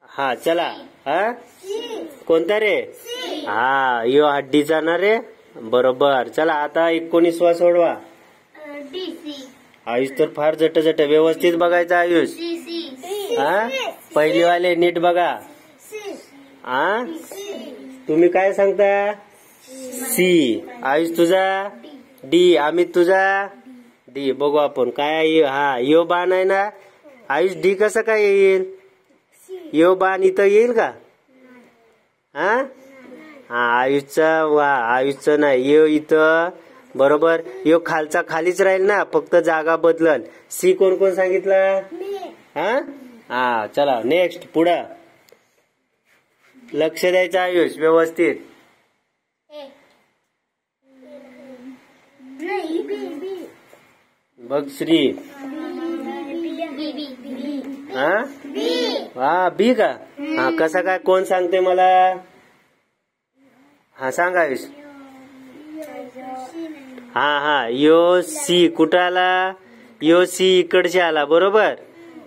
हा चला. हा कोणता रे? हा यो हड्डीचा ना रे. बरोबर. चला आता 19वा सोडवा. आयुष तर फार जट व्यवस्थित बघायचं आयुष. हा पहिलीवाले नीट बघा. हा तुम्ही काय सांगता? सी. आयुष तुझा डी. अमित तुझा डी. बघू आपण काय. हा यो बाण आहे ना आयुष. डी कसं काय येईल? यो बाण इथं येईल का? हा हा आयुषचा वा. आयुषचं नाही यो इथं. बरोबर. यो खालचा खालीच राहील ना, फक्त जागा बदलल. सी कोण कोण सांगितलं? हा हा चला नेक्स्ट. पुढं लक्ष द्यायचं आयुष व्यवस्थित. बघ श्री. हा हा बी का? हा कसा काय? कोण सांगते मला? हा सांग आयुष. हा हा यो सी कुठं आला? यो सी इकडचे आला. बरोबर.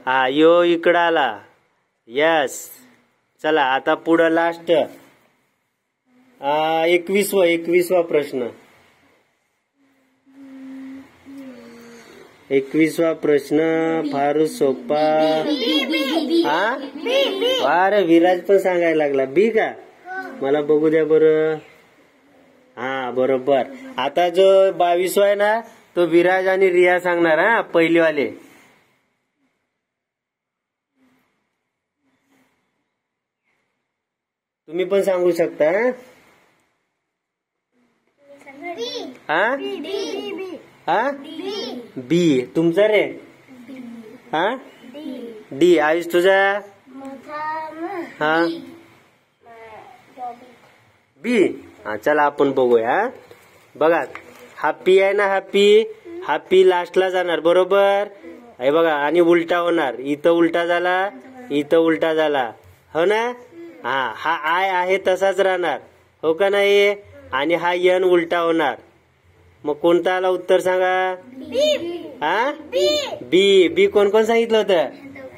हा यो इकडं आला. यस. चला आता पुढं लास्ट 21वा प्रश्न. 21वा प्रश्न फार सोपा. हा अरे विराज पण सांगायला लागला. बी का? मला बघू द्या बरं. हा बरोबर. आता जो 22वा आहे ना तो विराज आणि रिया सांगणार. हा पहिलीवाले. तुम्ही पण सांगू शकता. हा हा बी. तुमचा रे? हा डी. आयुष तुझा? हा बी. हा चला आपण बघूया. बघा हा पी आहे ना. हा पी लास्टला जाणार. बरोबर. हे बघा आणि उलटा होणार. इथं उलटा झाला, इथं उलटा झाला. हो ना. हा आय आहे तसाच राहणार. हो का नाही? आणि हा यन उलटा होणार. मग कोणता आला उत्तर सांगा? हा बी. बी कोण कोण सांगितलं होतं?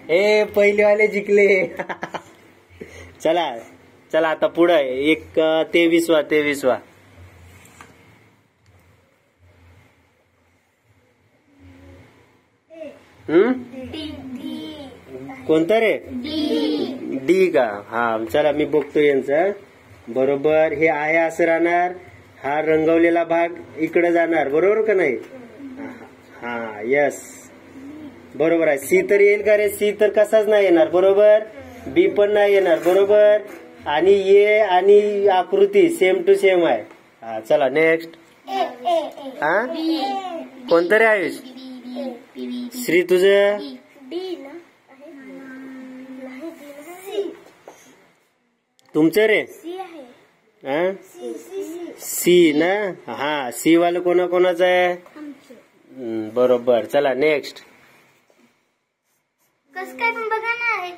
हे पहिलेवाले जिंकले. चला चला आता पुढे 23वा. कोणता रे? डी का? हा चला मी बघतो यांचं. बरोबर. हे आहे असं राहणार. हा रंगवलेला भाग इकडे जाणार. बरोबर का नाही? हा यस बरोबर आहे. सी तर येईल का रे? सी तर कसाच नाही येणार. बरोबर. बी पण नाही येणार. बरोबर. आणि ए आणि आकृती सेम टू सेम आहे. हा चला नेक्स्ट. हा कोणतं रे आयुष? श्री तुझं? तुमचं रे? हा सी ना. हा सी वाला कोणाचं आहे? बरोबर. चला नेक्स्ट. कसं काय पण बघा ना.